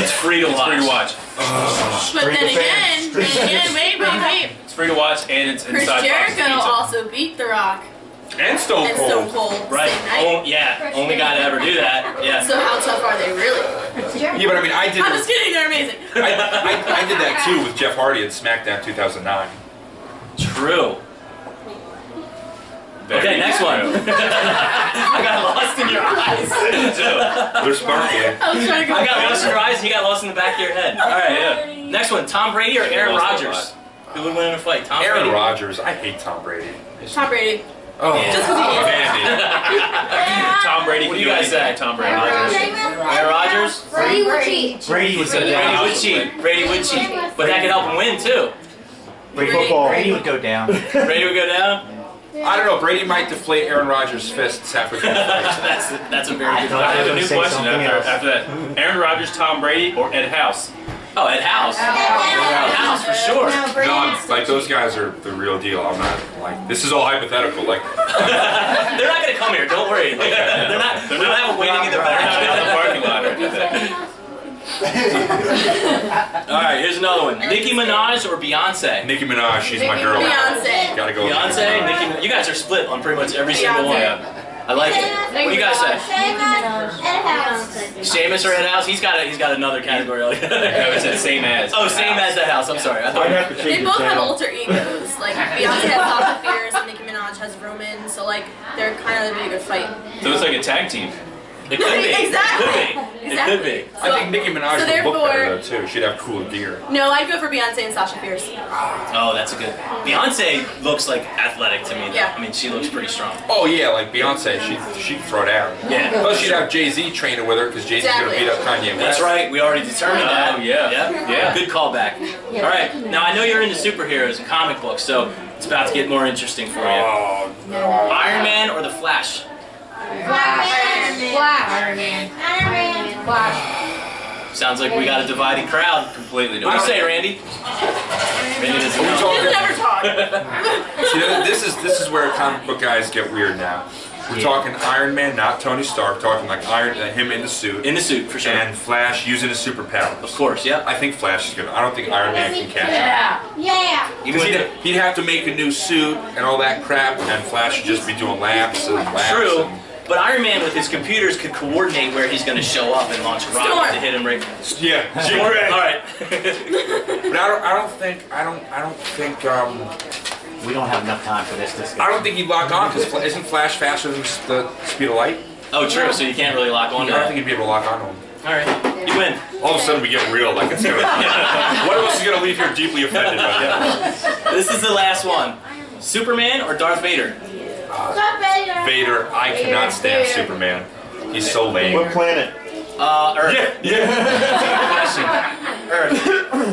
It's free to watch.
Free to watch.
But then again, wait.
It's free to watch and it's
Chris
inside
Jericho
Fox Pizza.
also beat The Rock
And Stone
and
Cold.
Stone Cold
Right.
same night.
Oh, yeah. Only guy to ever do that. Yeah.
So how tough are they really?
Yeah, but I mean, I did.
I'm just kidding. They're amazing.
I did that too with Jeff Hardy at SmackDown 2009.
True.
Very
Okay, next one.
true.
I got lost in your eyes.
They're sparky.
I was trying to go.
I got lost in your eyes. You got lost in the back of your head. All right.
Yeah.
Next one. Tom Brady or Aaron
Lost a
Rodgers? Who would win in a fight? Tom
Aaron
Brady.
Rodgers. I hate Tom Brady.
Tom Brady.
Oh,
Just because he is.
Mandy.
Tom Brady.
What do
can
you guys
anything.
say?
Tom Brady.
Aaron Rodgers?
Brady would cheat.
Brady would go
Brady
down.
would cheat. Brady would cheat. But that could help him win too.
Brady football.
Brady would go down.
Brady would go down.
I don't know. Brady might deflate Aaron Rodgers' fists after that.
That's a very good
I
I
fight.
have a
gonna
new
say
question
something else.
after that. Aaron Rodgers, Tom Brady, or Ed House?
Oh, Ed House. Ed House for sure.
No, like those guys are the real deal. I'm not like this is all hypothetical. Like
They're not gonna come here. Don't worry. Like, they're not. We don't have a waiting in the
They're not in the
back.
parking lot or anything.
All right, here's another one. Nicki Minaj or Beyonce?
Nicki Minaj, she's my girl.
Beyonce.
Gotta go. with
Beyonce,
Nicki Minaj.
Nicki. You guys are split on pretty much every single one.
Beyonce.
I like it. What do you guys say?
Beyonce.
Seamus or Ed House? He's got another category.
No, it's the same as.
Oh, same as Ed House. I'm sorry. I
I'd
thought.
have to
They
change the
both have
channel.
alter egos. Like Beyonce has Sasha Fierce and Nicki Minaj has Roman. So like they're kind of having a good fight.
So it's like a tag team.
It could be.
Exactly.
It could be. It could be.
I think Nicki Minaj
So
would look better
therefore-
though too. She'd have cooler gear.
No, I'd go for Beyonce and Sasha Fierce.
Oh, that's a good. Beyonce looks like athletic to me. Though.
Yeah.
I mean, she looks pretty strong.
Oh yeah, like Beyonce, she'd throw down.
Yeah.
Plus she'd have Jay-Z training with her because Jay-Z's gonna
Exactly.
beat up Kanye West.
That's right. We already determined that.
Oh, yeah.
Yep.
Yeah.
Good callback. All right. Now I know you're into superheroes and comic books, so it's about to get more interesting for you.
Oh no.
Iron Man or the Flash? Sounds like we got a divided crowd.
Completely
What do you
different.
say, Randy? Randy doesn't
Are we
know.
talking-
We'll never talk.
See, this is where comic book guys get weird now. We're talking Iron Man, not Tony Stark. Talking like him in the suit,
In the suit, for sure.
and Flash using his superpowers.
Of course, yep.
I think Flash is good. I don't think Iron Man can catch him.
Yeah.
Even
Because
with
he'd have to make a new suit and all that crap, and Flash would just be doing laps and laps.
True,
and-
but Iron Man with his computers could coordinate where he's going to show up and launch a rocket
Storm.
to hit him right.
Yeah.
All right.
But I don't think
We don't have enough time for this discussion.
I don't think he'd lock on because isn't Flash faster than the speed of light?
Oh, true. So you can't really lock on
I
to
don't
that.
think he'd be able to lock on to him.
All right, you win.
All of a sudden we get real, like it's gonna. One of us is gonna leave here deeply offended by that.
This is the last one. Superman or Darth Vader?
Vader, I cannot stand Superman. He's so lame.
What planet?
Earth.
Yeah.
Earth.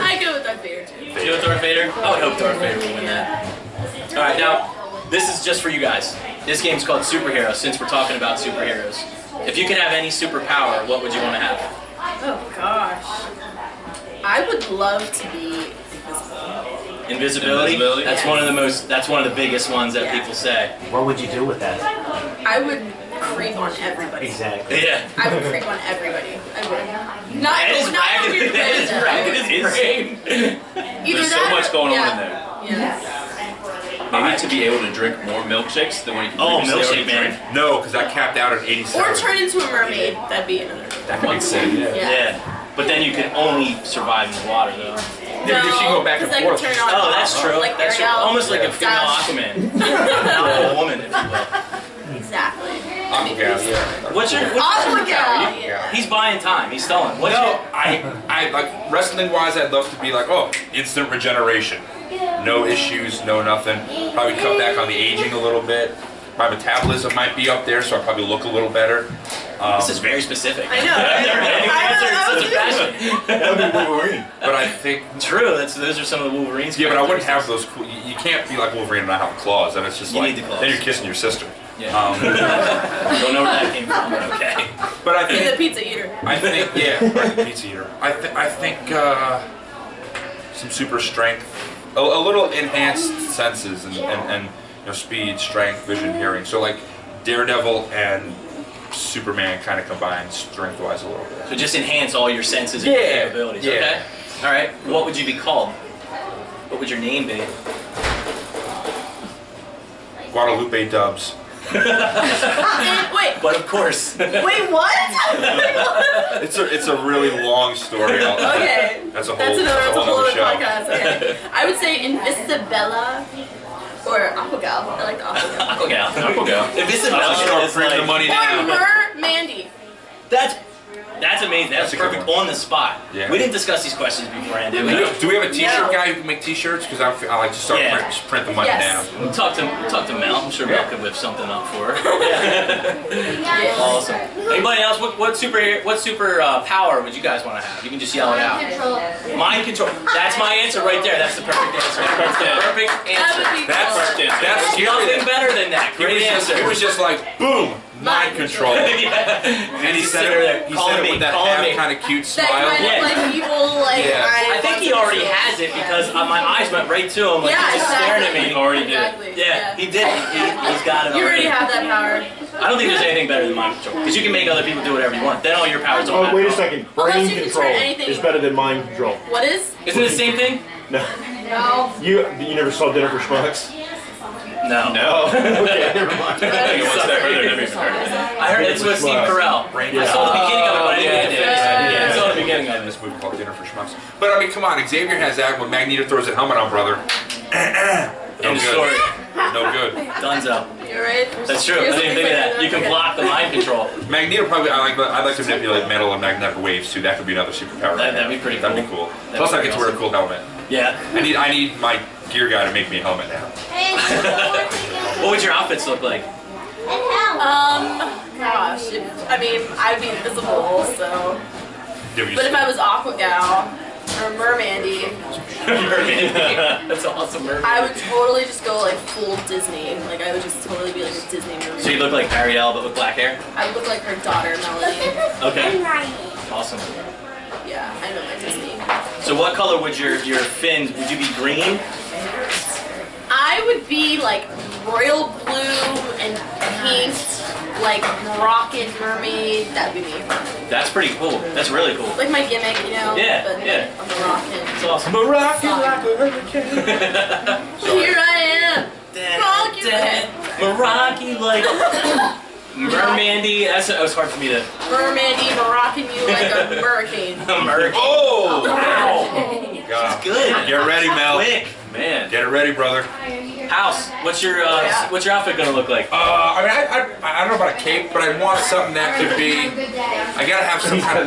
I go with Darth Vader too.
You know Darth Vader? I would hope Darth Vader would win that. All right, now this is just for you guys. This game's called Superhero. Since we're talking about superheroes, if you could have any superpower, what would you want to have?
Oh gosh. I would love to be
Invisibility.
Invisibility?
That's one of the most. That's one of the biggest ones that
Yeah.
people say.
What would you do with that?
I would creep on everybody.
Exactly.
Yeah.
I would creep on everybody. I would. Not
That is
not in a
ragged.
weird
That
way,
is
though.
ragged as brain.
Either
There's so
that
much
or-
going on
yeah.
in there.
Yeah.
Maybe
need to be able to drink more milkshakes than when you
Oh,
previously
milkshake,
already
man.
drank?
No, because I capped out at 87.
Or turn into a mermaid. That'd be another.
That could be insane.
Yeah.
Yeah. But then you can only survive in the water, though.
Yeah, but if you go back and
'cause I
forth.
can turn on
Oh, that's true.
Like
That's true.
Ariel.
Almost like a female
Dash.
Aquaman. Not a woman, if you will.
Exactly.
Aquagas, yeah.
What's your superpower?
Aquagal. Yeah.
He's buying time. He's stalling. What's
No,
your...
I like wrestling wise. I'd love to be like, oh, instant regeneration, no issues, no nothing. Probably cut back on the aging a little bit. My metabolism might be up there, so I probably look a little better.
This is very specific.
I know.
I've never had any answer in such a fashion.
That would be Wolverine.
But I think,
True. Those are some of the Wolverines.
yeah, but I wouldn't have those cool. You can't be like Wolverine and not have claws, and it's just
You
like
need the claws.
then you're kissing your sister.
Yeah. Don't know where that came from, but okay.
But I
He's a
think,
pizza eater.
right, pizza eater. I think some super strength, a little enhanced senses and you know, speed, strength, vision, hearing. So like Daredevil and Superman kind of combined strength-wise a little bit.
So just enhance all your senses and your
Yeah,
capabilities.
yeah.
Okay. All right. What would you be called? What would your name be?
Guadalupe Dubs.
Wait.
But of course.
Wait, what?
It's a really long story.
Okay.
That's a
That's
whole
another
other show.
podcast. Okay. I would say Invisibella or Aquagal. I like the Aquagal.
Aquagal. If this is
I'll start
it's
printing the
like,
money
Or
now.
Mandy.
That's amazing. That's
That's a good
perfect
one.
on the spot.
Yeah.
We didn't discuss these questions beforehand, did we?
Do we have a T-shirt
No.
guy who can make T-shirts? Because I like to start
Yeah.
print the money
Yes.
down.
We'll talk to Mel. I'm sure Mel could whip something up for her.
Yeah.
Awesome. Anybody else? What super power would you guys want to have? You can just yell it out. Mind control. That's my answer right there. That's the perfect answer. That's the perfect
That would
answer.
be
That's
cool.
that's scary.
Nothing better than that.
It
Great
was
answer.
just, it was just like boom, mind control. And he said it with that half kind of cute
That
smile.
kind
Yeah.
of like evil, like.
Yeah.
I think he already has it because my eyes went right to him, like
Yeah,
he's just staring at me.
He already did.
Exactly.
Yeah, he did. He's got it
You already
already.
have that power.
I don't think there's anything better than mind control because you can make other people do whatever you want. Then all your powers don't
Oh,
matter.
wait a second.
Unless
Brain
you can
control
turn anything-
is better than mind control.
What is?
Isn't it the same thing?
No.
No.
You never saw Dinner for Schmucks?
No.
No.
Okay, never mind.
I think it was that further. Never even heard of it.
I heard it's with Steve Carell. I saw the beginning of it, but I didn't get it. Yeah, I saw the beginning of
In
it.
this movie called Dinner for Schmucks. But I mean, come on, Xavier has that when Magneto throws that helmet on, brother. No
End of
good.
story.
No good.
Dunzo.
You're right.
That's true. I didn't think of that. You can block the mind control.
Magneto probably. I'd like to manipulate metal and magnetic waves too. That could be another superpower.
That'd be pretty
That'd be
cool.
cool.
That'd
Plus,
be
I get to wear a
awesome.
cool helmet.
Yeah.
I need my gear guy to make me a helmet now.
What would your outfits look like?
Gosh. I mean, I'd be invisible, so. But if I was Aquagal or Mermandy,
That's awesome.
I would totally just go like full Disney. Like I would just totally be like a Disney movie.
So you look like Ariel, but with black hair?
I would look like her daughter, Melanie.
Okay. Awesome.
Yeah, I know my Disney.
So what color would your fins, would you be green?
I would be like royal blue and pink, like Moroccan mermaid. That'd be me.
That's pretty cool. That's really cool.
Like my gimmick, you know?
Yeah,
but
yeah.
I'm Moroccan.
That's awesome.
Moroccan like a hurricane.
Here I am. Rock you head.
Meraki like Mermandy. That was hard for me to.
Mermandy, Moroccan you like a hurricane.
Merc.
Oh!
Wow.
God.
Good.
Get ready, Mel.
Quick, man.
Get it ready, brother.
House. What's your outfit gonna look like?
I mean, I don't know about a cape, but I want something that could be. I gotta have some kind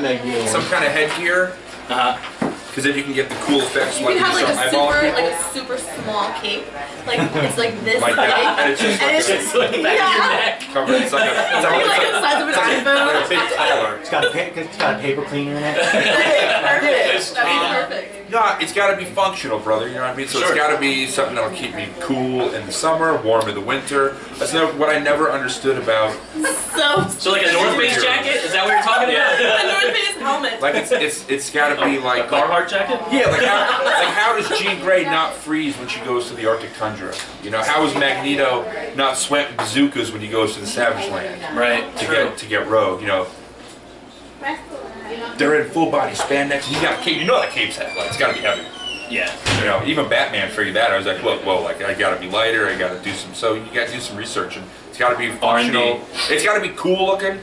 of headgear, because then you can get the cool effects.
You can have like
eyeball
a super small cape. Like it's like this
Like
big.
that, and it's just like
it's
a-
just
Like the back of your
yeah.
neck.
covered. It's like a
Like the size of an iPhone.
like a big collar.
It's got a paper cleaner in it.
Perfect. That'd be perfect.
No, it's got to be functional, brother. You know what I mean? So
Sure.
it's got to be something that'll keep me cool in the summer, warm in the winter. That's what I never understood about.
So like a North Face jacket? Is that what you're talking about?
A North Face helmet.
Like it's got to be like
A Carhartt jacket?
yeah, like how does Jean Grey not freeze when she goes to the Arctic tundra? You know, how is Magneto not sweating bazookas when he goes to the Savage Land
Right.
to get Rogue? You know, they're in full body spandex. You got a cape. You know that cape's heavy. It's got to be heavy.
Yeah.
You know, even Batman figured that. I was like, look, well, like I got to be lighter. I got to do some. So you got to do some research, and it's got to be functional. It's got to be cool looking,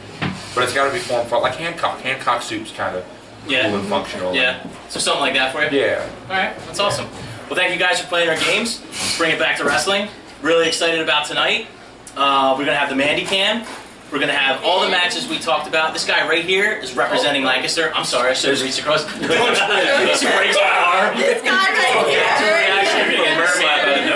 but it's got to be form like Hancock. Hancock soup's kind of cool and functional.
Yeah. So something like that for you?
Yeah.
All right. That's awesome. Well, thank you guys for playing our games. Let's bring it back to wrestling. Really excited about tonight. We're gonna have the Mandy Cam. We're going to have all the matches we talked about. This guy right here is representing Lancaster. I'm sorry, I should have reached across. She breaks my arm.
This guy right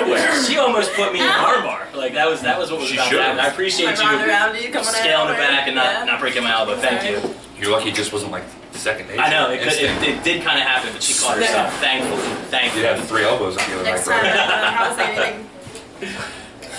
here.
She almost put me in armbar. Like that was what was about to happen. I appreciate you scaling it back and not breaking my elbow. Thank you.
You're lucky it just wasn't like second nature.
I know, it did kind of happen, but she caught herself. Thankfully. Thank you.
You had 3 elbows on the other night.
Next time, I don't know how to say anything.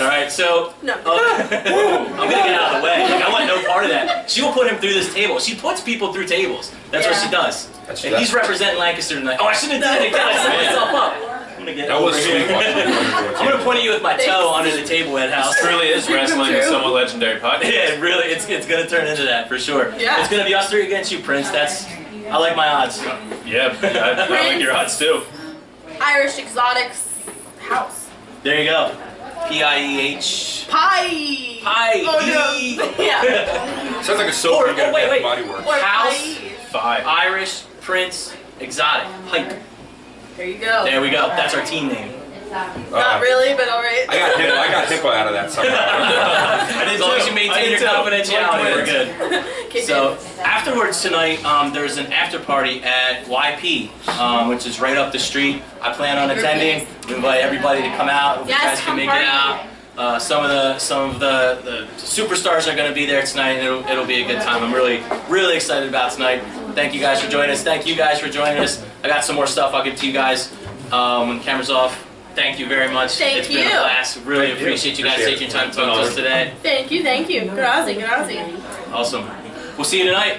All right, so
No.
I'm gonna get out of the way. Like, I want no part of that. She will put him through this table. She puts people through tables. That's what she does. And he's representing Lancaster tonight. Oh, I shouldn't have done it again. I set myself up. I'm gonna get.
That was sweet.
I'm gonna point at you with my toe under the table at house.
This truly is wrestling a somewhat legendary podcast.
Yeah, really, it's gonna turn into that for sure.
Yeah.
It's gonna be us 3 against you, Prince. I like my odds.
Yeah, I like your odds too.
Irish Exotics House.
There you go. P-I-E-H.
Pie.
Pie.
Oh no. Yeah.
Sounds like a soap you get
wait.
Body Works.
Or
House.
pie.
5.
Irish, Prince, Exotic, Pipe.
There you go.
There we go. That's our team name.
Not really, but alright.
I got HIPAA out of that somehow.
As long as you maintain your confidentiality, we're good.
Okay,
So afterwards tonight, there's an after party at YP, which is right up the street. I plan on attending. We invite everybody to come out. If you guys can make it out. Some of the superstars are going to be there tonight, and it'll be a good time. I'm really excited about tonight. Thank you guys for joining us. Thank you guys for joining us. I got some more stuff I'll give to you guys when the camera's off. Thank you very much. It's been a blast. Really appreciate you guys taking time to talk to us today.
Thank you. Grazie.
Awesome. We'll see you tonight.